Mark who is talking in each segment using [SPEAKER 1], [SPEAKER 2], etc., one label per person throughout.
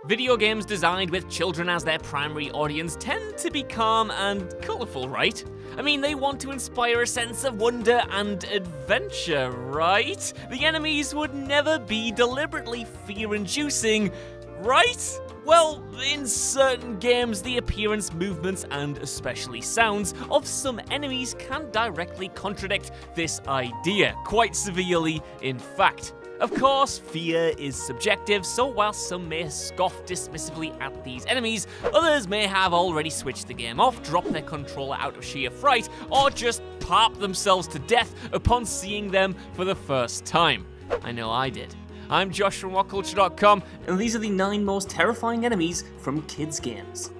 [SPEAKER 1] Video games designed with children as their primary audience tend to be calm and colourful, right? I mean, they want to inspire a sense of wonder and adventure, right? The enemies would never be deliberately fear-inducing, right? Well, in certain games, the appearance, movements, and especially sounds of some enemies can directly contradict this idea, quite severely, in fact. Of course, fear is subjective, so while some may scoff dismissively at these enemies, others may have already switched the game off, dropped their controller out of sheer fright, or just pop themselves to death upon seeing them for the first time. I know I did. I'm Josh from WhatCulture.com, and these are the 9 most terrifying enemies from kids' games.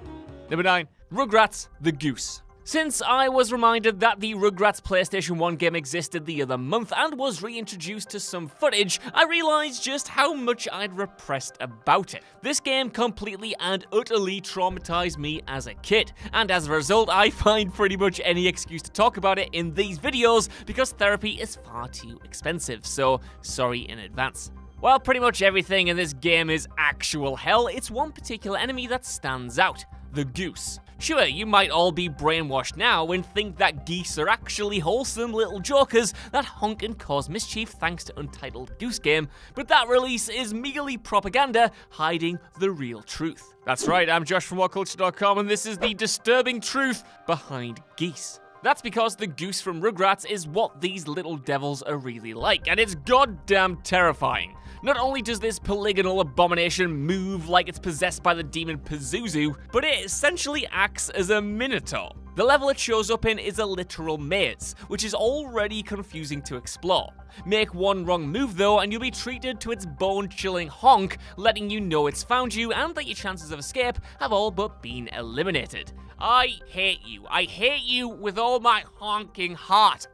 [SPEAKER 1] Number 9. Rugrats the Goose. Since I was reminded that the Rugrats PlayStation 1 game existed the other month and was reintroduced to some footage, I realised just how much I'd repressed about it. This game completely and utterly traumatised me as a kid, and as a result I find pretty much any excuse to talk about it in these videos because therapy is far too expensive, so sorry in advance. While pretty much everything in this game is actual hell, it's one particular enemy that stands out: the goose. Sure, you might all be brainwashed now and think that geese are actually wholesome little jokers that honk and cause mischief thanks to Untitled Goose Game, but that release is merely propaganda hiding the real truth. That's right, I'm Josh from WhatCulture.com, and this is the disturbing truth behind geese. That's because the goose from Rugrats is what these little devils are really like, and it's goddamn terrifying. Not only does this polygonal abomination move like it's possessed by the demon Pazuzu, but it essentially acts as a minotaur. The level it shows up in is a literal maze, which is already confusing to explore. Make one wrong move though, and you'll be treated to its bone-chilling honk, letting you know it's found you and that your chances of escape have all but been eliminated. I hate you. I hate you with all my honking heart.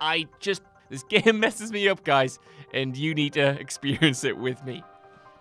[SPEAKER 1] This game messes me up, guys, and you need to experience it with me.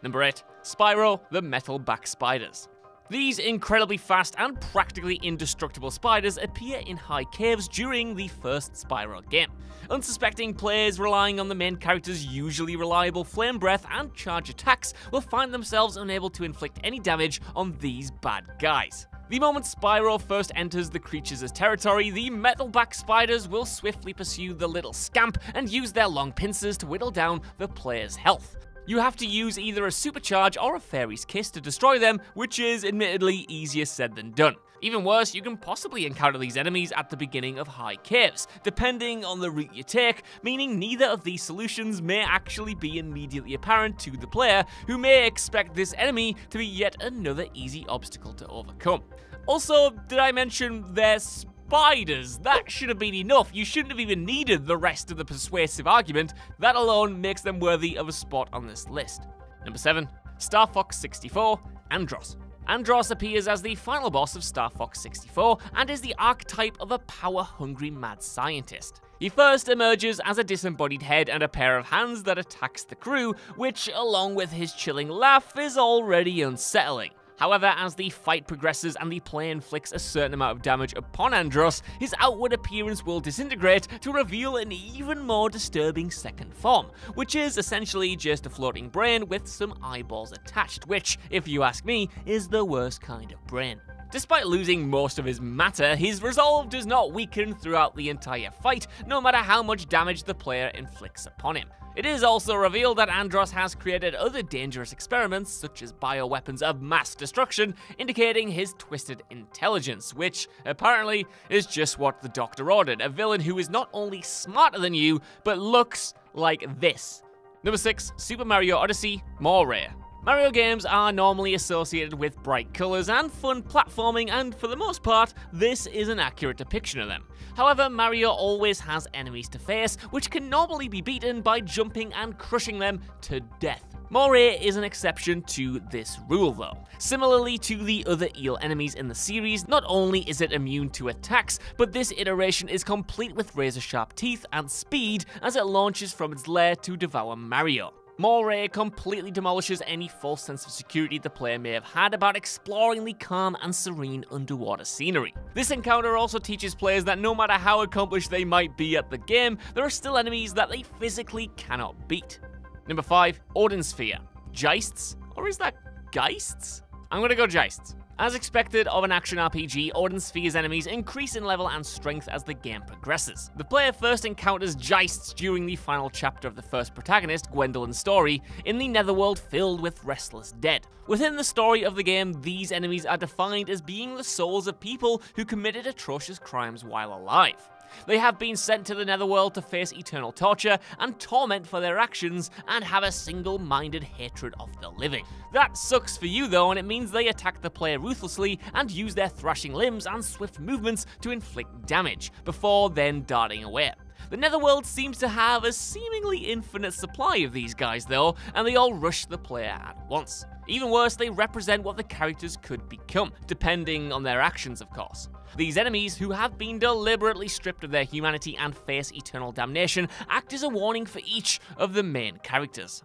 [SPEAKER 1] Number 8. Spyro the Metal Back Spiders. These incredibly fast and practically indestructible spiders appear in high caves during the first Spyro game. Unsuspecting players relying on the main character's usually reliable flame breath and charge attacks will find themselves unable to inflict any damage on these bad guys. The moment Spyro first enters the creature's territory, the metal-back spiders will swiftly pursue the little scamp and use their long pincers to whittle down the player's health. You have to use either a supercharge or a fairy's kiss to destroy them, which is admittedly easier said than done. Even worse, you can possibly encounter these enemies at the beginning of high caves, depending on the route you take, meaning neither of these solutions may actually be immediately apparent to the player, who may expect this enemy to be yet another easy obstacle to overcome. Also, did I mention they're spiders? That should have been enough. You shouldn't have even needed the rest of the persuasive argument. That alone makes them worthy of a spot on this list. Number 7. Star Fox 64, Andross. Andross appears as the final boss of Star Fox 64 and is the archetype of a power-hungry mad scientist. He first emerges as a disembodied head and a pair of hands that attacks the crew, which, along with his chilling laugh, is already unsettling. However, as the fight progresses and the player inflicts a certain amount of damage upon Andross, his outward appearance will disintegrate to reveal an even more disturbing second form, which is essentially just a floating brain with some eyeballs attached, which, if you ask me, is the worst kind of brain. Despite losing most of his matter, his resolve does not weaken throughout the entire fight, no matter how much damage the player inflicts upon him. It is also revealed that Andross has created other dangerous experiments, such as bioweapons of mass destruction, indicating his twisted intelligence, which apparently is just what the Doctor ordered, a villain who is not only smarter than you, but looks like this. Number 6, Super Mario Odyssey, Moray. Mario games are normally associated with bright colours and fun platforming, and for the most part, this is an accurate depiction of them. However, Mario always has enemies to face, which can normally be beaten by jumping and crushing them to death. Moray is an exception to this rule though. Similarly to the other eel enemies in the series, not only is it immune to attacks, but this iteration is complete with razor-sharp teeth and speed as it launches from its lair to devour Mario. Moray completely demolishes any false sense of security the player may have had about exploring the calm and serene underwater scenery. This encounter also teaches players that no matter how accomplished they might be at the game, there are still enemies that they physically cannot beat. Number 5, Odin Sphere. Geists? Or is that Geists? I'm gonna go Geists. As expected of an action RPG, Odin Sphere's enemies increase in level and strength as the game progresses. The player first encounters Geists during the final chapter of the first protagonist, Gwendolyn's story, in the netherworld filled with restless dead. Within the story of the game, these enemies are defined as being the souls of people who committed atrocious crimes while alive. They have been sent to the netherworld to face eternal torture and torment for their actions and have a single-minded hatred of the living. That sucks for you though, and it means they attack the player ruthlessly and use their thrashing limbs and swift movements to inflict damage, before then darting away. The netherworld seems to have a seemingly infinite supply of these guys though, and they all rush the player at once. Even worse, they represent what the characters could become, depending on their actions of course. These enemies, who have been deliberately stripped of their humanity and face eternal damnation, act as a warning for each of the main characters.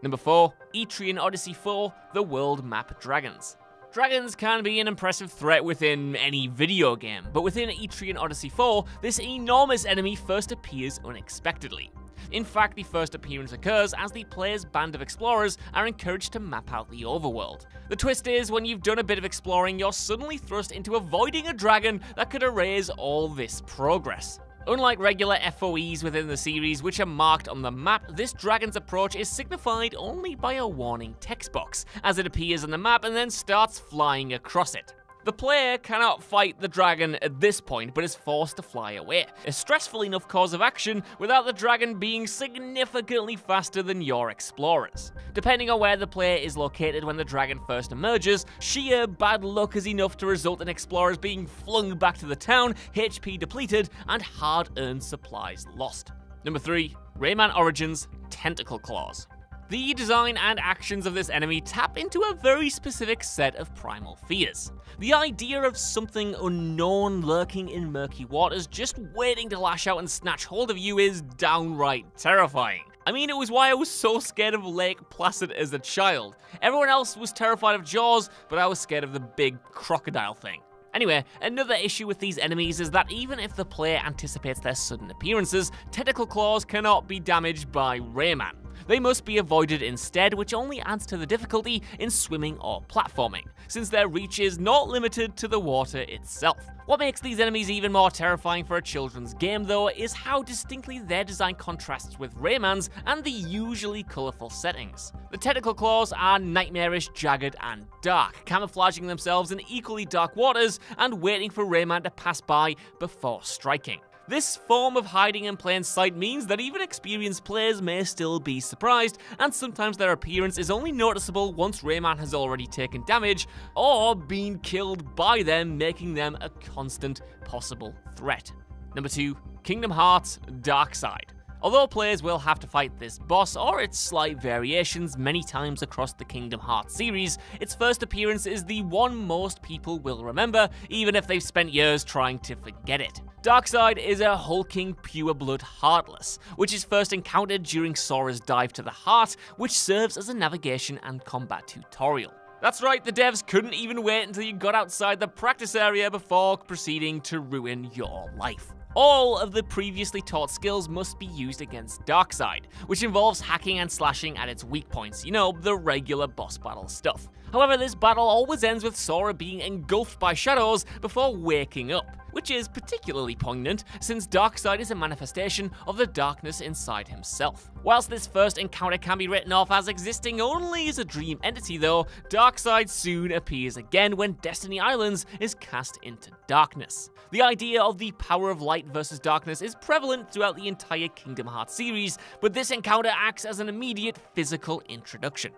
[SPEAKER 1] Number 4, Etrian Odyssey 4, The World Map Dragons. Dragons can be an impressive threat within any video game, but within Etrian Odyssey 4, this enormous enemy first appears unexpectedly. In fact, the first appearance occurs as the player's band of explorers are encouraged to map out the overworld. The twist is, when you've done a bit of exploring, you're suddenly thrust into avoiding a dragon that could erase all this progress. Unlike regular FOEs within the series, which are marked on the map, this dragon's approach is signified only by a warning text box, as it appears on the map and then starts flying across it. The player cannot fight the dragon at this point, but is forced to fly away, a stressful enough course of action without the dragon being significantly faster than your explorers. Depending on where the player is located when the dragon first emerges, sheer bad luck is enough to result in explorers being flung back to the town, HP depleted, and hard-earned supplies lost. Number 3, Rayman Origins Tentacle Claws. The design and actions of this enemy tap into a very specific set of primal fears. The idea of something unknown lurking in murky waters just waiting to lash out and snatch hold of you is downright terrifying. I mean, it was why I was so scared of Lake Placid as a child. Everyone else was terrified of Jaws, but I was scared of the big crocodile thing. Anyway, another issue with these enemies is that even if the player anticipates their sudden appearances, tentacle claws cannot be damaged by Rayman. They must be avoided instead, which only adds to the difficulty in swimming or platforming, since their reach is not limited to the water itself. What makes these enemies even more terrifying for a children's game though is how distinctly their design contrasts with Rayman's and the usually colourful settings. The tentacle claws are nightmarish, jagged and dark, camouflaging themselves in equally dark waters and waiting for Rayman to pass by before striking. This form of hiding in plain sight means that even experienced players may still be surprised, and sometimes their appearance is only noticeable once Rayman has already taken damage or been killed by them, making them a constant possible threat. Number 2, Kingdom Hearts Dark Side. Although players will have to fight this boss or its slight variations many times across the Kingdom Hearts series, its first appearance is the one most people will remember, even if they've spent years trying to forget it. Darkseid is a hulking, pure-blood Heartless, which is first encountered during Sora's dive to the heart, which serves as a navigation and combat tutorial. That's right, the devs couldn't even wait until you got outside the practice area before proceeding to ruin your life. All of the previously taught skills must be used against Darkseid, which involves hacking and slashing at its weak points, you know, the regular boss battle stuff. However, this battle always ends with Sora being engulfed by shadows before waking up, which is particularly poignant since Darkseid is a manifestation of the darkness inside himself. Whilst this first encounter can be written off as existing only as a dream entity though, Darkseid soon appears again when Destiny Islands is cast into darkness. The idea of the power of light versus darkness is prevalent throughout the entire Kingdom Hearts series, but this encounter acts as an immediate physical introduction.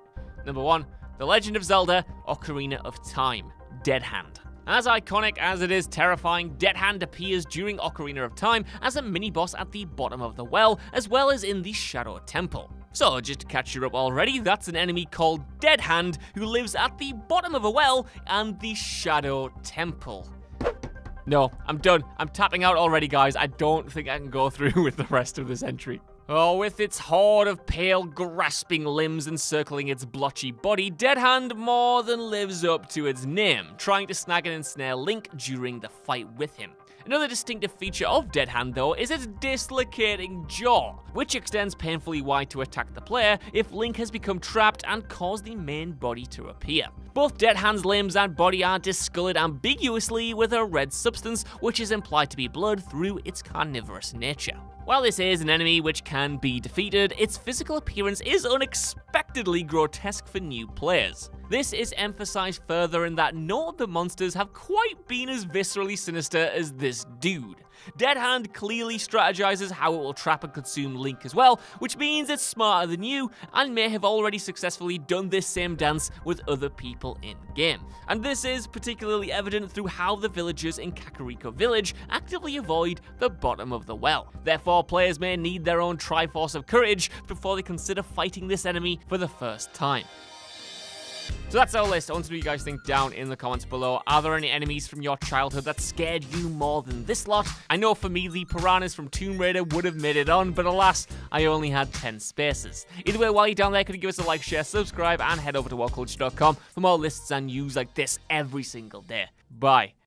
[SPEAKER 1] Number 1, The Legend of Zelda Ocarina of Time, Dead Hand. As iconic as it is terrifying, Dead Hand appears during Ocarina of Time as a mini-boss at the bottom of the well, as well as in the Shadow Temple. So, just to catch you up already, that's an enemy called Dead Hand who lives at the bottom of a well and the Shadow Temple. No, I'm done. I'm tapping out already, guys. I don't think I can go through with the rest of this entry. Oh, with its horde of pale, grasping limbs encircling its blotchy body, Dead Hand more than lives up to its name, trying to snag and ensnare Link during the fight with him. Another distinctive feature of Dead Hand though is its dislocating jaw, which extends painfully wide to attack the player if Link has become trapped and cause the main body to appear. Both Dead Hand's limbs and body are discolored ambiguously with a red substance, which is implied to be blood through its carnivorous nature. While this is an enemy which can be defeated, its physical appearance is unexpectedly grotesque for new players. This is emphasized further in that none of the monsters have quite been as viscerally sinister as this dude. Dead Hand clearly strategizes how it will trap and consume Link as well, which means it's smarter than you and may have already successfully done this same dance with other people in-game. And this is particularly evident through how the villagers in Kakariko Village actively avoid the bottom of the well. Therefore, players may need their own Triforce of Courage before they consider fighting this enemy for the first time. So that's our list. I want to know what you guys think down in the comments below. Are there any enemies from your childhood that scared you more than this lot? I know for me, the piranhas from Tomb Raider would have made it on, but alas, I only had 10 spaces. Either way, while you're down there, could you give us a like, share, subscribe, and head over to whatculture.com for more lists and news like this every single day. Bye.